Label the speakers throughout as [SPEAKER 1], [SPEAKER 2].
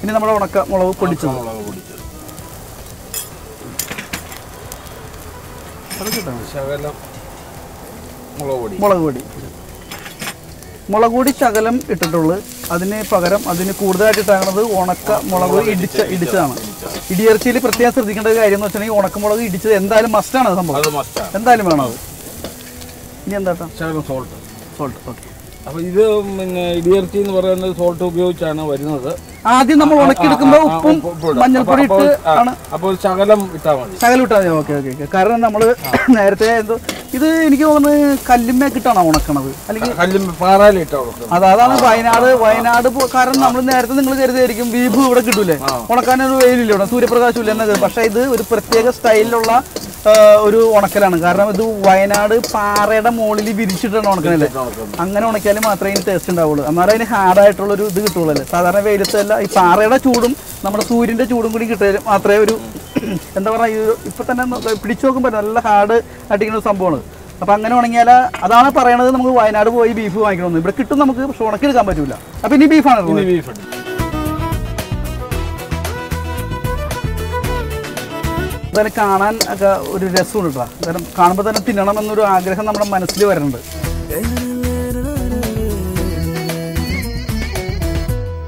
[SPEAKER 1] ഇനി നമ്മുടെ ഉണക്ക മുളക് പൊടിച്ചത് മുളക് പൊടി ശകലം ഇട്ടിട്ടുള്ളൂ. അതിന് പകരം അതിന് കൂടുതലായിട്ട് ഇട്ടാകുന്നത് ഉണക്ക മുളക് ഇടിച്ചതാണ്. ഇടിയിറച്ചിയിൽ പ്രത്യേകം ശ്രദ്ധിക്കേണ്ട ഒരു കാര്യം എന്ന് വെച്ചിട്ടുണ്ടെങ്കിൽ ഉണക്കമുളക് ഇടിച്ചത് എന്തായാലും മസ്റ്റാണ് സംഭവം, എന്തായാലും വേണം അത്. ഇനി എന്താ സോൾട്ട്. ഓക്കെ.
[SPEAKER 2] അപ്പോൾ ഇത് പിന്നെ ഇടിയിറച്ചി എന്ന് പറയുന്നത് സോൾട്ട് ഉപയോഗിച്ചാണ് വരുന്നത്.
[SPEAKER 1] ആദ്യം നമ്മൾ ഉണക്കിയെടുക്കുമ്പോൾ ഉപ്പും മഞ്ഞൾപ്പൊടി ഇട്ട് ആണ്.
[SPEAKER 2] അപ്പോൾ ശകലം ഇട്ടാൽ മതി.
[SPEAKER 1] ഓക്കെ. കാരണം നമ്മൾ നേരത്തെ എന്തോ ഇത് എനിക്ക് തോന്നുന്നത് കല്ലുമ്മേക്കിട്ടാണോ ഉണക്കണത്, അല്ലെങ്കിൽ അതാണ് വയനാട്. കാരണം നമ്മൾ നേരത്തെ നിങ്ങൾ കരുതിയായിരിക്കും ബീഫ് ഇവിടെ കിട്ടൂലേ, ഉണക്കാനൊരു വെയിലില്ല, ഇവിടെ സൂര്യപ്രകാശം ഇല്ല എന്നത്. പക്ഷേ ഇത് ഒരു പ്രത്യേക സ്റ്റൈലിലുള്ള ഒരു ഉണക്കലാണ്. കാരണം ഇത് വയനാട് പാറയുടെ മുകളിൽ വിരിച്ചിട്ടാണ് ഉണക്കണല്ലേ. അങ്ങനെ ഉണക്കിയാൽ മാത്രമേ ഇതിന് ടേസ്റ്റ് ഉണ്ടാവുള്ളൂ. എന്നാലും അതിന് ഹാർഡായിട്ടുള്ളൊരു ഇത് കിട്ടുള്ളൂ അല്ലേ. സാധാരണ വെയിലത്തല്ല, ഈ പാറയുടെ ചൂടും നമ്മുടെ സൂര്യൻ്റെ ചൂടും കൂടി കിട്ടിയാൽ മാത്രമേ ഒരു എന്താ പറയുക, ഇപ്പം തന്നെ പിടിച്ചു നോക്കുമ്പോൾ നല്ല ഹാർഡ് അടിക്കുന്ന ഒരു സംഭവമാണ്. അപ്പം അങ്ങനെ ഉണങ്ങിയാൽ അതാണ് പറയണത്, നമുക്ക് വയനാട് പോയി ബീഫ് വാങ്ങിക്കണമെന്ന്. ഇവിടെ കിട്ടും നമുക്ക്, പക്ഷെ ഉണക്കിയെടുക്കാൻ പറ്റില്ല. അപ്പം ഇനി ബീഫാണ്. അതായത് കാണാൻ ഒക്കെ ഒരു രസമുണ്ട് കേട്ടോ. കാരണം കാണുമ്പോൾ തന്നെ തിന്നണം എന്നൊരു ആഗ്രഹം നമ്മുടെ മനസ്സിൽ വരുന്നുണ്ട്.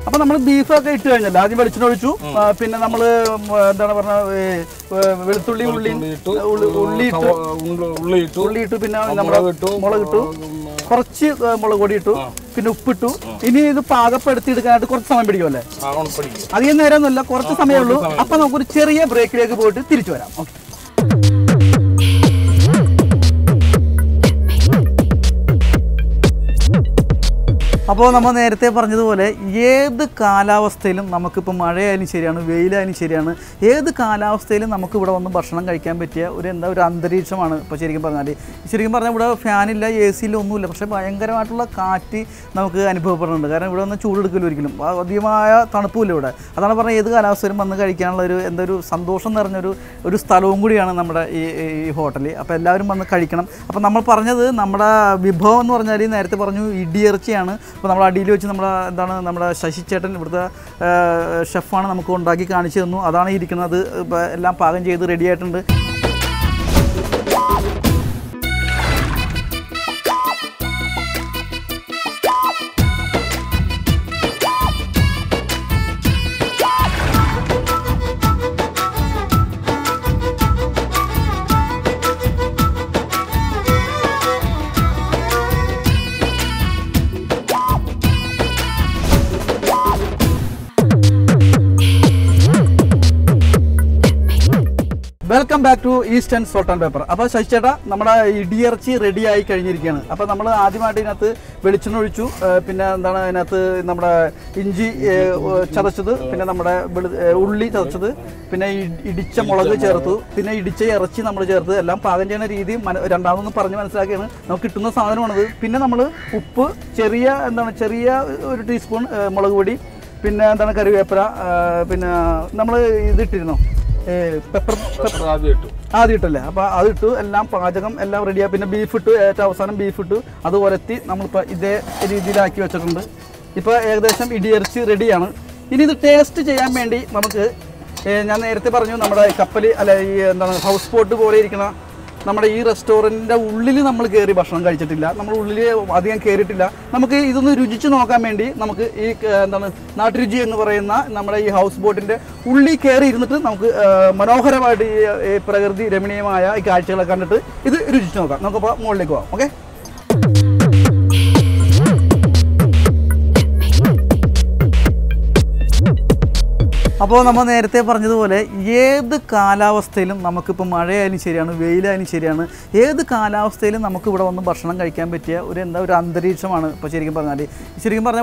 [SPEAKER 1] അപ്പോൾ നമ്മൾ ബീഫൊക്കെ ഇട്ട് കഴിഞ്ഞല്ലോ, ആദ്യം വെളിച്ചെണ്ണ ഒഴിച്ചു, പിന്നെ നമ്മൾ എന്താണ് പറഞ്ഞ വെളുത്തുള്ളി ഉള്ളി ഇട്ടു, പിന്നെ നമ്മുടെ മുളകിട്ടു, കുറച്ച് മുളക് പൊടി ഇട്ടു, പിന്നെ ഉപ്പിട്ടു. ഇനി ഇത് പാകപ്പെടുത്തിയെടുക്കാനായിട്ട് കുറച്ച് സമയം പിടിക്കുമല്ലേ? അധികം നേരമൊന്നുമില്ല, കുറച്ച് സമയമേ ഉള്ളൂ. അപ്പം നമുക്കൊരു ചെറിയ ബ്രേക്കിലേക്ക് പോയിട്ട് തിരിച്ചു വരാം. ഓക്കെ. അപ്പോൾ നമ്മൾ നേരത്തെ പറഞ്ഞതുപോലെ ഏത് കാലാവസ്ഥയിലും നമുക്കിപ്പോൾ മഴയായാലും ശരിയാണ്, വെയിലായാലും ശരിയാണ്, ഏത് കാലാവസ്ഥയിലും നമുക്ക് ഇവിടെ വന്ന് ഭക്ഷണം കഴിക്കാൻ പറ്റിയ ഒരു അന്തരീക്ഷമാണ് ഇപ്പോൾ ശരിക്കും പറഞ്ഞാൽ. ഇവിടെ ഫാനില്ല, എ സിയില്ല, ഒന്നുമില്ല. പക്ഷേ ഭയങ്കരമായിട്ടുള്ള കാറ്റ് നമുക്ക് അനുഭവപ്പെടുന്നുണ്ട്. കാരണം ഇവിടെ വന്ന് ചൂടെടുക്കില്ല ഒരിക്കലും, അധികമായ തണുപ്പുമില്ല ഇവിടെ. അതാണ് പറഞ്ഞാൽ ഏത് കാലാവസ്ഥയിലും വന്ന് കഴിക്കാനുള്ള ഒരു സന്തോഷം നിറഞ്ഞൊരു സ്ഥലവും കൂടിയാണ് നമ്മുടെ ഈ ഹോട്ടൽ. അപ്പോൾ എല്ലാവരും വന്ന് കഴിക്കണം. അപ്പോൾ നമ്മൾ പറഞ്ഞത് നമ്മുടെ വിഭവം എന്ന് പറഞ്ഞാൽ നേരത്തെ പറഞ്ഞു ഇടിയിറച്ചിയാണ്. അപ്പോൾ നമ്മൾ അടിയിൽ വെച്ച് നമ്മുടെ ശശി ചേട്ടൻ ഇവിടുത്തെ ഷെഫാണ് നമുക്ക് ഉണ്ടാക്കി കാണിച്ചു തന്നു. അതാണ് ഇരിക്കുന്നത്. എല്ലാം പാകം ചെയ്ത് റെഡി ആയിട്ടുണ്ട്. Welcome back to Eastern salt and pepper. അപ്പോൾ ശശി ചേട്ടാ, നമ്മുടെ ഇടിയിറച്ചി റെഡി ആയി കഴിഞ്ഞിരിക്കുകയാണ്. അപ്പോൾ നമ്മൾ ആദ്യമായിട്ട് ഇതിനകത്ത് വെളിച്ചെണ്ണ ഒഴിച്ചു, പിന്നെ അതിനകത്ത് നമ്മുടെ ഇഞ്ചി ചതച്ചത്, പിന്നെ നമ്മുടെ ഉള്ളി ചതച്ചത്, പിന്നെ ഇടിച്ച മുളക് ചേർത്തു, പിന്നെ ഇടിച്ച ഇറച്ചി നമ്മൾ ചേർത്ത് എല്ലാം പാകം ചെയ്യുന്ന രീതി രണ്ടാമതൊന്ന് പറഞ്ഞ് മനസ്സിലാക്കിയാണ്. നമുക്ക് കിട്ടുന്ന സാധനമാണത്. പിന്നെ നമ്മൾ ഉപ്പ്, ചെറിയ ഒരു ടീസ്പൂൺ മുളക് പൊടി, പിന്നെ കറിവേപ്പില, പിന്നെ നമ്മൾ ഇതിട്ടിരുന്നോ ആദ്യം ഇട്ടല്ലേ. അപ്പോൾ അതിട്ടു, എല്ലാം പാചകം എല്ലാം റെഡിയാണ്. പിന്നെ ബീഫ് ഇട്ടു, ഏറ്റവും അവസാനം ബീഫ് ഇട്ടു. അത് ഉരത്തി നമ്മളിപ്പോൾ ഇതേ രീതിയിലാക്കി വെച്ചിട്ടുണ്ട്. ഇപ്പോൾ ഏകദേശം ഇടിയിറച്ചി റെഡിയാണ്. ഇനി ഇത് ടേസ്റ്റ് ചെയ്യാൻ വേണ്ടി നമുക്ക്, ഞാൻ നേരത്തെ പറഞ്ഞു നമ്മുടെ കപ്പൽ ഹൗസ് ബോട്ട് പോലെ ഇരിക്കുന്ന നമ്മുടെ ഈ റെസ്റ്റോറൻറ്റിൻ്റെ ഉള്ളിൽ നമ്മൾ കയറി ഭക്ഷണം കഴിച്ചിട്ടില്ല, നമ്മൾ ഉള്ളിൽ അധികം കയറിയിട്ടില്ല. നമുക്ക് ഇതൊന്ന് രുചിച്ച് നോക്കാൻ വേണ്ടി നമുക്ക് ഈ നാട്ടുരുചി എന്ന് പറയുന്ന നമ്മുടെ ഈ ഹൗസ് ബോട്ടിൻ്റെ ഉള്ളിൽ കയറി ഇരുന്നിട്ട് നമുക്ക് മനോഹരമായിട്ട് ഈ പ്രകൃതി രമണീയമായ ഈ കാഴ്ചകളൊക്കെ കണ്ടിട്ട് ഇത് രുചിച്ച് നോക്കാം. നമുക്കിപ്പോൾ മുകളിലേക്ക് പോകാം. ഓക്കെ. അപ്പോൾ നമ്മൾ നേരത്തെ പറഞ്ഞതുപോലെ ഏത് കാലാവസ്ഥയിലും നമുക്കിപ്പോൾ മഴയായാലും ശരിയാണ്, വെയിലായാലും ശരിയാണ്, ഏത് കാലാവസ്ഥയിലും നമുക്ക് ഇവിടെ വന്ന് ഭക്ഷണം കഴിക്കാൻ പറ്റിയ ഒരു അന്തരീക്ഷമാണ് ഇപ്പോൾ ശരിക്കും പറഞ്ഞാൽ.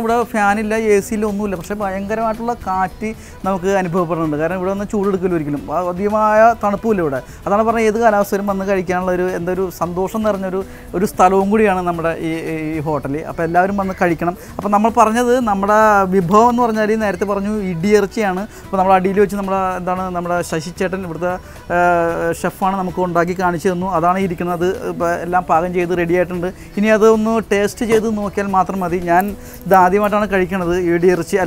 [SPEAKER 1] ഇവിടെ ഫാനില്ല, എ സിയില്ല, ഒന്നുമില്ല. പക്ഷേ ഭയങ്കരമായിട്ടുള്ള കാറ്റ് നമുക്ക് അനുഭവപ്പെടുന്നുണ്ട്. കാരണം ഇവിടെ വന്ന് ചൂടെടുക്കില്ല ഒരിക്കലും, അധികമായ തണുപ്പുമില്ല ഇവിടെ. അതാണ് പറഞ്ഞാൽ ഏത് കാലാവസ്ഥയിലും വന്ന് കഴിക്കാനുള്ള ഒരു സന്തോഷം നിറഞ്ഞൊരു സ്ഥലവും കൂടിയാണ് നമ്മുടെ ഈ ഹോട്ടൽ. അപ്പോൾ എല്ലാവരും വന്ന് കഴിക്കണം. അപ്പോൾ നമ്മൾ പറഞ്ഞത് നമ്മുടെ വിഭവം എന്ന് പറഞ്ഞാൽ നേരത്തെ പറഞ്ഞു ഇടിയിറച്ചിയാണ്. അപ്പോൾ നമ്മൾ അടിയിൽ വെച്ച് നമ്മുടെ ശശിച്ചേട്ടൻ ഇവിടുത്തെ ഷെഫാണ് നമുക്ക് ഉണ്ടാക്കി കാണിച്ചു തന്നു. അതാണ് ഇരിക്കുന്നത്. എല്ലാം പാകം ചെയ്ത് റെഡി ആയിട്ടുണ്ട്. ഇനി അതൊന്ന് ടേസ്റ്റ് ചെയ്ത് നോക്കിയാൽ മാത്രം മതി. ഞാൻ ഇത് ആദ്യമായിട്ടാണ് കഴിക്കുന്നത്. ഇടിയിറച്ചി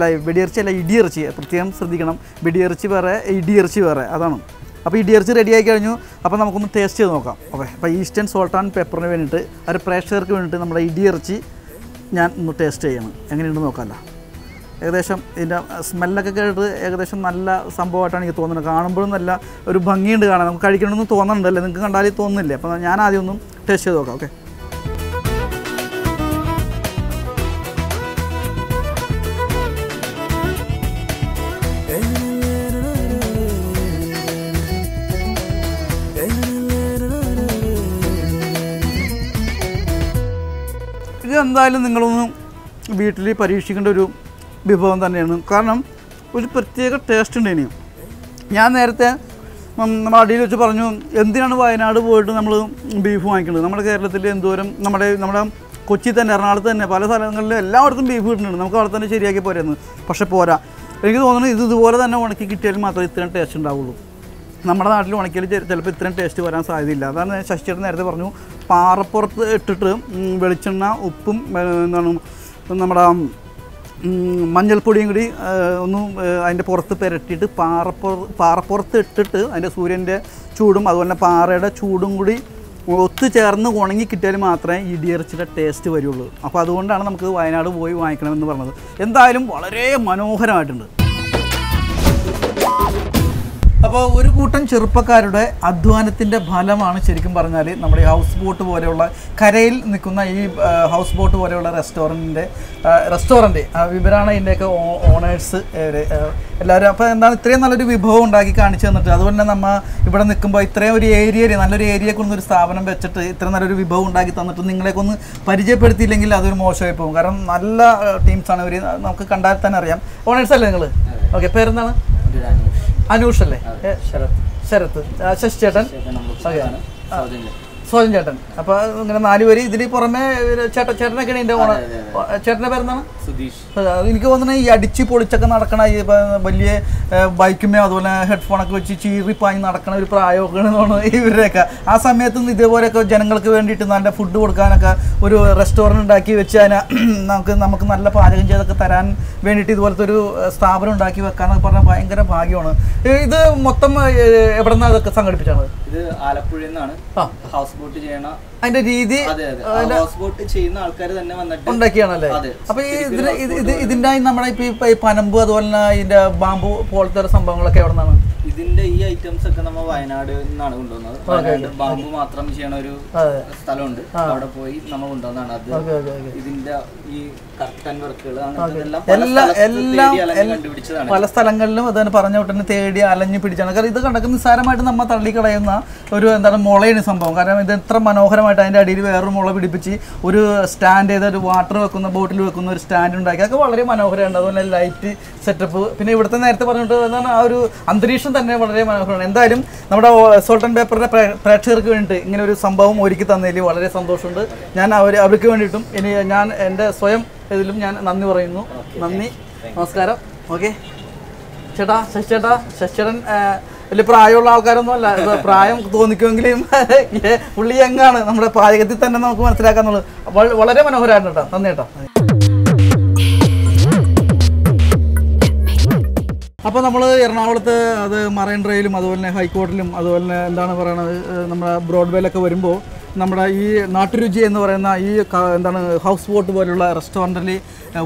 [SPEAKER 1] പ്രത്യേകം ശ്രദ്ധിക്കണം. വെടിയിറച്ചി വേറെ, ഇടിയിറച്ചി വേറെ, അതാണ്. അപ്പോൾ ഇടിയിറച്ചി റെഡിയായി കഴിഞ്ഞു. അപ്പോൾ നമുക്കൊന്ന് ടേസ്റ്റ് ചെയ്ത് നോക്കാം. ഓക്കെ, അപ്പോൾ ഈസ്റ്റേൺ സോൾട്ട് ആൻഡ് പെപ്പറിന് വേണ്ടിയിട്ട് ഒരു പ്രേക്ഷകർക്ക് വേണ്ടിയിട്ട് നമ്മുടെ ഇടിയിറച്ചി ഞാൻ ഒന്ന് ടേസ്റ്റ് ചെയ്യണം. എങ്ങനെയുണ്ടെന്ന് നോക്കാമല്ലോ. ഏകദേശം ഇതിൻ്റെ സ്മെല്ലൊക്കെ കേട്ടിട്ട് ഏകദേശം നല്ല സംഭവമായിട്ടാണ് എനിക്ക് തോന്നുന്നത്. കാണുമ്പോഴും നല്ല ഒരു ഭംഗിയുണ്ട് കാണാൻ. നമുക്ക് കഴിക്കണമെന്ന് തോന്നുന്നുണ്ടല്ലേ? നിങ്ങൾക്ക് കണ്ടാലേ തോന്നുന്നില്ലേ? അപ്പോൾ ഞാൻ ആദ്യം ഒന്നും ടേസ്റ്റ് ചെയ്ത് നോക്കാം. ഓക്കെ, ഇത് എന്തായാലും നിങ്ങളൊന്ന് വീട്ടിൽ പരീക്ഷിക്കേണ്ട ഒരു വിഭവം തന്നെയാണ്. കാരണം ഒരു പ്രത്യേക ടേസ്റ്റ് ഉണ്ട്. ഇനിയും ഞാൻ നേരത്തെ നമ്മൾ അടിയിൽ വെച്ച് പറഞ്ഞു, എന്തിനാണ് വയനാട് പോയിട്ട് നമ്മൾ ബീഫ് വാങ്ങിക്കുന്നത്? നമ്മുടെ കേരളത്തിൽ എന്തോരം നമ്മുടെ കൊച്ചി തന്നെ, എറണാകുളത്ത് തന്നെ പല സ്ഥലങ്ങളിലും എല്ലായിടത്തും ബീഫ് കിട്ടുന്നുണ്ട്. നമുക്ക് അവിടെ തന്നെ ശരിയാക്കി പോരായിരുന്നു. പക്ഷേ പോരാ. എനിക്ക് തോന്നുന്നു ഇതുപോലെ തന്നെ ഉണക്കി കിട്ടിയാൽ മാത്രമേ ഇത്രയും ടേസ്റ്റ് ഉണ്ടാവുള്ളൂ. നമ്മുടെ നാട്ടിൽ ഉണക്കിയാൽ ചിലപ്പോൾ ഇത്രയും ടേസ്റ്റ് വരാൻ സാധ്യതയില്ല. അതാണ് ശശിചേട്ടൻ നേരത്തെ പറഞ്ഞു, പാറപ്പുറത്ത് ഇട്ടിട്ട് വെളിച്ചെണ്ണ, ഉപ്പും നമ്മുടെ മഞ്ഞൾപ്പൊടിയും കൂടി ഒന്ന് അതിൻ്റെ പുറത്ത് പുരട്ടിയിട്ട് പാറപ്പുറത്ത് ഇട്ടിട്ട് അതിൻ്റെ സൂര്യൻ്റെ ചൂടും അതുപോലെ തന്നെ പാറയുടെ ചൂടും കൂടി ഒത്തുചേർന്ന് ഉണങ്ങി കിട്ടിയാൽ മാത്രമേ ഇടിയിറച്ചിയുടെ ടേസ്റ്റ് വരുള്ളൂ. അപ്പോൾ അതുകൊണ്ടാണ് നമുക്ക് വയനാട് പോയി വാങ്ങിക്കണമെന്ന് പറഞ്ഞത്. എന്തായാലും വളരെ മനോഹരമായിട്ടുണ്ട്. അപ്പോൾ ഒരു കൂട്ടം ചെറുപ്പക്കാരുടെ അധ്വാനത്തിൻ്റെ ഫലമാണ് ശരിക്കും പറഞ്ഞാൽ നമ്മുടെ ഈ ഹൗസ് ബോട്ട് പോലെയുള്ള കരയിൽ നിൽക്കുന്ന ഈ ഹൗസ് ബോട്ട് പോലെയുള്ള റെസ്റ്റോറൻറ്റ് ഇവരാണ് ഇതിൻ്റെയൊക്കെ ഓണേഴ്സ് എല്ലാവരും. അപ്പോൾ എന്താണ് ഇത്രയും നല്ലൊരു വിഭവം ഉണ്ടാക്കി കാണിച്ചു തന്നിട്ട്, അതുപോലെ തന്നെ നമ്മൾ ഇവിടെ നിൽക്കുമ്പോൾ ഇത്രയും ഒരു ഏരിയയിൽ നല്ലൊരു ഏരിയക്കൊന്നൊരു സ്ഥാപനം വെച്ചിട്ട് ഇത്ര നല്ലൊരു വിഭവം ഉണ്ടാക്കി തന്നിട്ട് നിങ്ങളെക്കൊന്ന് പരിചയപ്പെടുത്തിയില്ലെങ്കിൽ അതൊരു മോശമായി പോകും. കാരണം നല്ല ടീംസാണ് ഇവർ, നമുക്ക് കണ്ടാൽ തന്നെ അറിയാം. ഓണേഴ്സ് അല്ലേ നിങ്ങൾ? ഓക്കെ, പേരെന്താണ്? അനൂഷ് അല്ലേ? ശരത്ത്. ശശിചേട്ടൻ, സോജൻ ചേട്ടൻ. അപ്പോൾ ഇങ്ങനെ 4 പേര്. ഇതിന് പുറമെ ചേട്ടനൊക്കെയാണ് ഇതിൻ്റെ ഓണർ. ചേട്ടൻ്റെ പേരെന്താണ്? സുധീഷ്. എനിക്ക് തോന്നുന്നത് ഈ അടിച്ച് പൊളിച്ചൊക്കെ നടക്കണ ഈ വലിയ ബൈക്കുമേ അതുപോലെ ഹെഡ്ഫോണൊക്കെ വെച്ച് ചീറിപ്പാഞ്ഞ് നടക്കണ ഒരു പ്രായമൊക്കെയാണ് തോന്നുന്നത് ഇവരുടെയൊക്കെ. ആ സമയത്ത് ഇതേപോലെയൊക്കെ ജനങ്ങൾക്ക് വേണ്ടിയിട്ട് നല്ല ഫുഡ് കൊടുക്കാനൊക്കെ ഒരു റെസ്റ്റോറൻറ്റ് ഉണ്ടാക്കി വെച്ച് അതിനെ നമുക്ക് നല്ല പാചകം ചെയ്തൊക്കെ തരാൻ വേണ്ടിയിട്ട് ഇതുപോലത്തെ ഒരു സ്ഥാപനം ഉണ്ടാക്കി വെക്കാന്നൊക്കെ പറഞ്ഞാൽ ഭയങ്കര ഭാഗ്യമാണ്. ഇത് മൊത്തം എവിടെ നിന്നാണ് ഇതൊക്കെ സംഘടിപ്പിച്ചാണ്?
[SPEAKER 3] ഇത് ആലപ്പുഴയിൽ നിന്നാണ് ഹൗസ് ബോട്ട് ചെയ്യണ
[SPEAKER 1] അതിന്റെ രീതി
[SPEAKER 3] ഹൗസ് ബോട്ട് ചെയ്യുന്ന ആൾക്കാർ തന്നെ വന്നിട്ട്
[SPEAKER 1] ഉണ്ടാക്കിയാണല്ലേ? അപ്പൊ ഇതിന്റെ നമ്മുടെ ഇപ്പൊ ഈ പനമ്പ് അതുപോലെ തന്നെ ഇതിന്റെ ബാമ്പു പോലത്തെ സംഭവങ്ങളൊക്കെ എവിടെ നിന്നാണ്?
[SPEAKER 3] ഇതിന്റെ ഈ ഐറ്റംസ് ഒക്കെ നമ്മൾ വയനാട് നിന്നാണ് കൊണ്ടുവന്നത്. വയനാട് ബാമ്പു മാത്രം ചെയ്യണ ഒരു സ്ഥലമുണ്ട്, അവിടെ പോയി നമ്മൾ കൊണ്ടുവന്നതാണ്. അത് ഇതിന്റെ ഈ കർട്ടൻ വർക്കുകൾ
[SPEAKER 1] കണ്ടുപിടിച്ചതാണ്. പല സ്ഥലങ്ങളിലും അത് പറഞ്ഞ ഉടനെ തേടി അലഞ്ഞു പിടിച്ചാണ്. കാരണം ഇത് കണ്ടൊക്കെ നിസ്സാരമായിട്ട് നമ്മൾ തള്ളിക്കളയുന്ന ഒരു മുളയാണ് സംഭവം. കാരണം ഇത് എത്ര മനോഹരമായിട്ട് അതിൻ്റെ അടിയിൽ വേറൊരു മുള പിടിപ്പിച്ച് ഒരു സ്റ്റാൻഡ് ചെയ്ത് ഒരു വാട്ടർ വെക്കുന്ന ബോട്ടിൽ വെക്കുന്ന ഒരു സ്റ്റാൻഡ് ഉണ്ടാക്കി. അതൊക്കെ വളരെ മനോഹരമാണ്. അതുപോലെ ലൈറ്റ് സെറ്റപ്പ്, പിന്നെ ഇവിടുത്തെ നേരത്തെ പറഞ്ഞിട്ട് എന്താണ് ആ ഒരു അന്തരീക്ഷം തന്നെ വളരെ മനോഹരമാണ്. എന്തായാലും നമ്മുടെ സോൾട്ട് ആൻഡ് പേപ്പറിൻ്റെ പ്രേക്ഷകർക്ക് വേണ്ടിയിട്ട് ഇങ്ങനെ ഒരു സംഭവം ഒരുക്കി തന്നതിൽ വളരെ സന്തോഷമുണ്ട്. ഞാൻ അവർക്ക് വേണ്ടിയിട്ടും ഇനി ഞാൻ എൻ്റെ സ്വയം ഇതിലും ഞാൻ നന്ദി പറയുന്നു. നന്ദി, നമസ്കാരം. ഓക്കെ ചേട്ടാ, ശശിചേട്ടൻ വലിയ പ്രായമുള്ള ആൾക്കാരൊന്നും അല്ല, പ്രായം തോന്നിക്കുമെങ്കിലും പുള്ളി എങ്ങാണ് നമ്മുടെ പാചകത്തിൽ തന്നെ നമുക്ക് മനസ്സിലാക്കാന്നുള്ളത്. വളരെ മനോഹരമായിരുന്നു കേട്ടോ. നന്ദി കേട്ടോ. അപ്പോൾ നമ്മൾ എറണാകുളത്ത് അത് മറൈൻ ഡ്രൈവിലും അതുപോലെ തന്നെ ഹൈക്കോർട്ടിലും അതുപോലെ തന്നെ എന്താണ് പറയുന്നത് നമ്മുടെ ബ്രോഡ്വേയിലൊക്കെ വരുമ്പോൾ നമ്മുടെ ഈ നാട്ടുരുചി എന്ന് പറയുന്ന ഈ ഹൗസ് ബോട്ട് പോലുള്ള റെസ്റ്റോറൻറ്റിൽ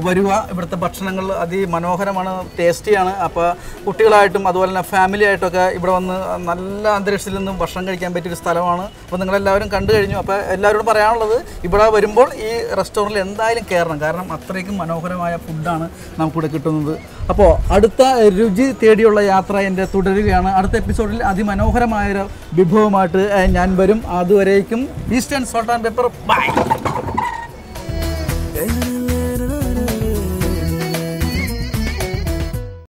[SPEAKER 1] വരിക. ഇവിടുത്തെ ഭക്ഷണങ്ങൾ അതിമനോഹരമാണ്, ടേസ്റ്റിയാണ്. അപ്പോൾ കുട്ടികളായിട്ടും അതുപോലെ തന്നെ ഫാമിലി ആയിട്ടൊക്കെ ഇവിടെ വന്ന് നല്ല അന്തരീക്ഷത്തിൽ നിന്നും ഭക്ഷണം കഴിക്കാൻ പറ്റിയൊരു സ്ഥലമാണ്. അപ്പോൾ നിങ്ങളെല്ലാവരും കണ്ടു കഴിഞ്ഞു. അപ്പോൾ എല്ലാവരോടും പറയാനുള്ളത് ഇവിടെ വരുമ്പോൾ ഈ റെസ്റ്റോറൻറ്റിൽ എന്തായാലും കയറണം. കാരണം അത്രയ്ക്കും മനോഹരമായ ഫുഡാണ് നമുക്കിവിടെ കിട്ടുന്നത്. അപ്പോൾ അടുത്ത രുചി തേടിയുള്ള യാത്ര എൻ്റെ തുടരുകയാണ്. അടുത്ത എപ്പിസോഡിൽ അതിമനോഹരമായൊരു വിഭവമായിട്ട് ഞാൻ വരും. അതുവരേക്കും Eastern salt and pepper by.